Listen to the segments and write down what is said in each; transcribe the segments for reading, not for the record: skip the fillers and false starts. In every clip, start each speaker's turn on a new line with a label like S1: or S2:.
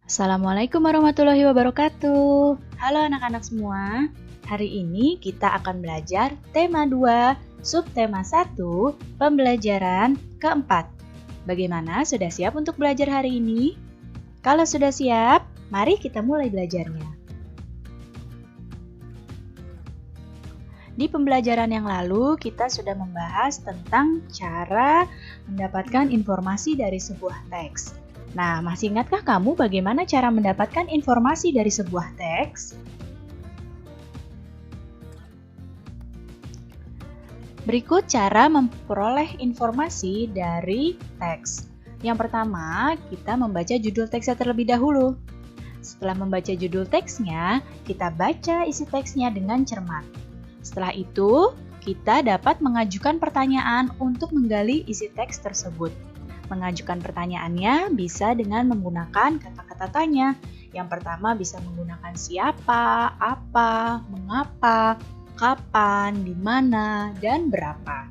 S1: Assalamualaikum warahmatullahi wabarakatuh. Halo anak-anak semua. Hari ini kita akan belajar tema 2, subtema 1, pembelajaran keempat. Bagaimana, sudah siap untuk belajar hari ini? Kalau sudah siap, mari kita mulai belajarnya. Di pembelajaran yang lalu, kita sudah membahas tentang cara mendapatkan informasi dari sebuah teks. Nah, masih ingatkah kamu bagaimana cara mendapatkan informasi dari sebuah teks? Berikut cara memperoleh informasi dari teks. Yang pertama, kita membaca judul teksnya terlebih dahulu. Setelah membaca judul teksnya, kita baca isi teksnya dengan cermat. Setelah itu, kita dapat mengajukan pertanyaan untuk menggali isi teks tersebut. Mengajukan pertanyaannya bisa dengan menggunakan kata-kata tanya. Yang pertama bisa menggunakan siapa, apa, mengapa, kapan, di mana, dan berapa.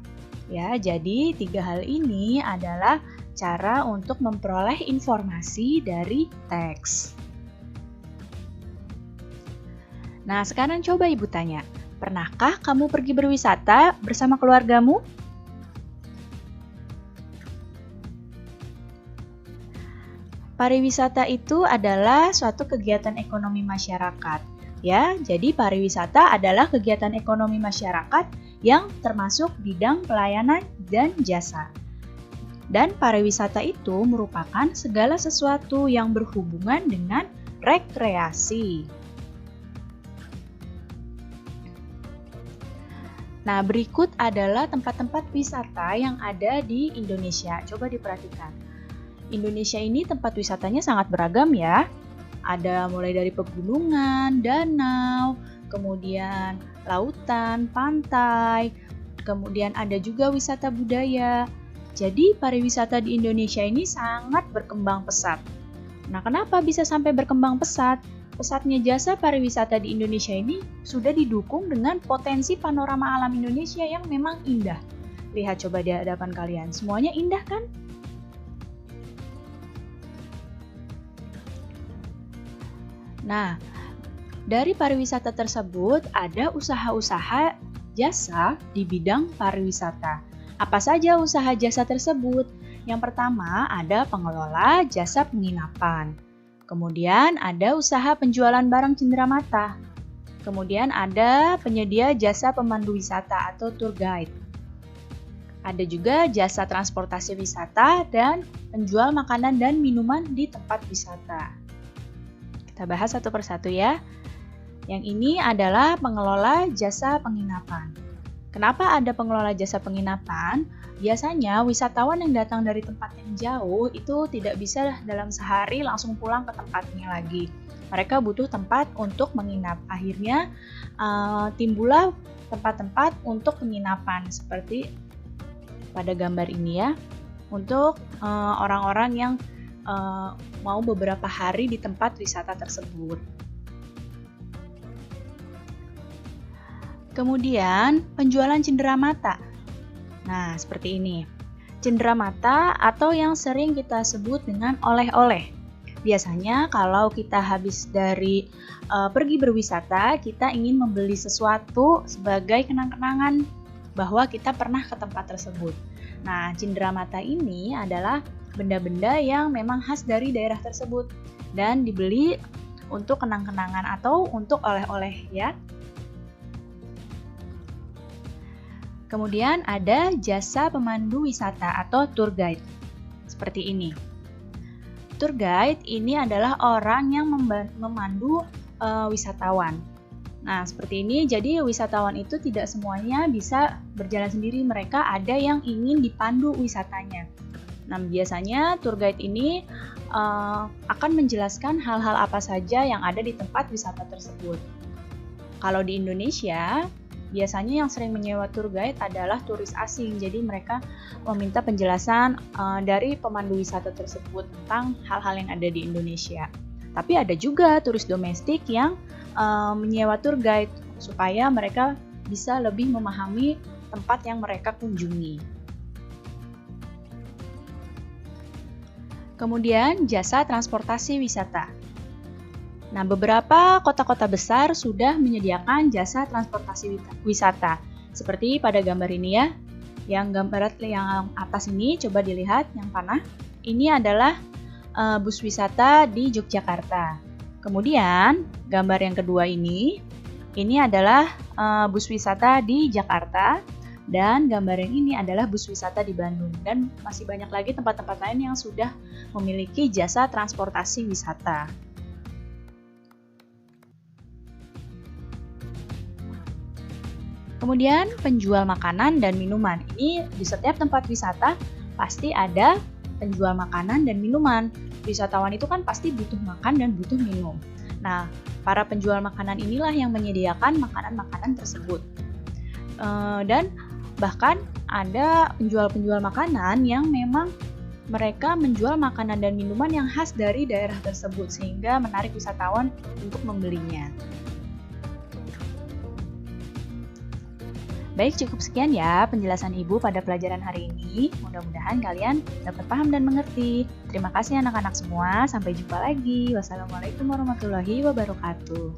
S1: Ya, jadi 3 hal ini adalah cara untuk memperoleh informasi dari teks. Nah, sekarang coba Ibu tanya, pernahkah kamu pergi berwisata bersama keluargamu? Pariwisata itu adalah suatu kegiatan ekonomi masyarakat. Ya, jadi pariwisata adalah kegiatan ekonomi masyarakat yang termasuk bidang pelayanan dan jasa. Dan pariwisata itu merupakan segala sesuatu yang berhubungan dengan rekreasi. Nah, berikut adalah tempat-tempat wisata yang ada di Indonesia. Coba diperhatikan. Indonesia ini tempat wisatanya sangat beragam ya. Ada mulai dari pegunungan, danau, kemudian lautan, pantai, kemudian ada juga wisata budaya. Jadi pariwisata di Indonesia ini sangat berkembang pesat. Nah, kenapa bisa sampai berkembang pesat? Pesatnya jasa pariwisata di Indonesia ini sudah didukung dengan potensi panorama alam Indonesia yang memang indah. Lihat coba di hadapan kalian, semuanya indah kan? Nah, dari pariwisata tersebut ada usaha-usaha jasa di bidang pariwisata. Apa saja usaha jasa tersebut? Yang pertama ada pengelola jasa penginapan. Kemudian ada usaha penjualan barang cenderamata. Kemudian ada penyedia jasa pemandu wisata atau tour guide. Ada juga jasa transportasi wisata dan penjual makanan dan minuman di tempat wisata. Kita bahas satu persatu ya. Yang ini adalah pengelola jasa penginapan. Kenapa ada pengelola jasa penginapan? Biasanya wisatawan yang datang dari tempat yang jauh itu tidak bisa dalam sehari langsung pulang ke tempatnya lagi. Mereka butuh tempat untuk menginap. Akhirnya timbullah tempat-tempat untuk penginapan seperti pada gambar ini ya. Untuk orang-orang yang mau beberapa hari di tempat wisata tersebut. Kemudian penjualan cenderamata. Nah, seperti ini. Cenderamata atau yang sering kita sebut dengan oleh-oleh. Biasanya kalau kita habis dari pergi berwisata, kita ingin membeli sesuatu sebagai kenang-kenangan bahwa kita pernah ke tempat tersebut. Nah, cenderamata ini adalah benda-benda yang memang khas dari daerah tersebut dan dibeli untuk kenang-kenangan atau untuk oleh-oleh ya. Kemudian ada jasa pemandu wisata atau tour guide. Seperti ini. Tour guide ini adalah orang yang memandu wisatawan. Nah, seperti ini. Jadi wisatawan itu tidak semuanya bisa berjalan sendiri. Mereka ada yang ingin dipandu wisatanya. Nah, biasanya tour guide ini akan menjelaskan hal-hal apa saja yang ada di tempat wisata tersebut. Kalau di Indonesia, biasanya yang sering menyewa tour guide adalah turis asing. Jadi mereka meminta penjelasan dari pemandu wisata tersebut tentang hal-hal yang ada di Indonesia. Tapi ada juga turis domestik yang menyewa tour guide supaya mereka bisa lebih memahami tempat yang mereka kunjungi. Kemudian jasa transportasi wisata. Nah, beberapa kota-kota besar sudah menyediakan jasa transportasi wisata. Seperti pada gambar ini ya. Yang gambar yang atas ini coba dilihat yang panah. Ini adalah bus wisata di Yogyakarta. Kemudian, gambar yang kedua ini adalah bus wisata di Jakarta. Dan gambar yang ini adalah bus wisata di Bandung. Dan masih banyak lagi tempat-tempat lain yang sudah memiliki jasa transportasi wisata. Kemudian penjual makanan dan minuman. Ini di setiap tempat wisata pasti ada penjual makanan dan minuman. Wisatawan itu kan pasti butuh makan dan butuh minum. Nah, para penjual makanan inilah yang menyediakan makanan-makanan tersebut. Dan bahkan ada penjual-penjual makanan yang memang mereka menjual makanan dan minuman yang khas dari daerah tersebut sehingga menarik wisatawan untuk membelinya. Baik, cukup sekian ya penjelasan Ibu pada pelajaran hari ini. Mudah-mudahan kalian dapat paham dan mengerti. Terima kasih anak-anak semua. Sampai jumpa lagi. Wassalamualaikum warahmatullahi wabarakatuh.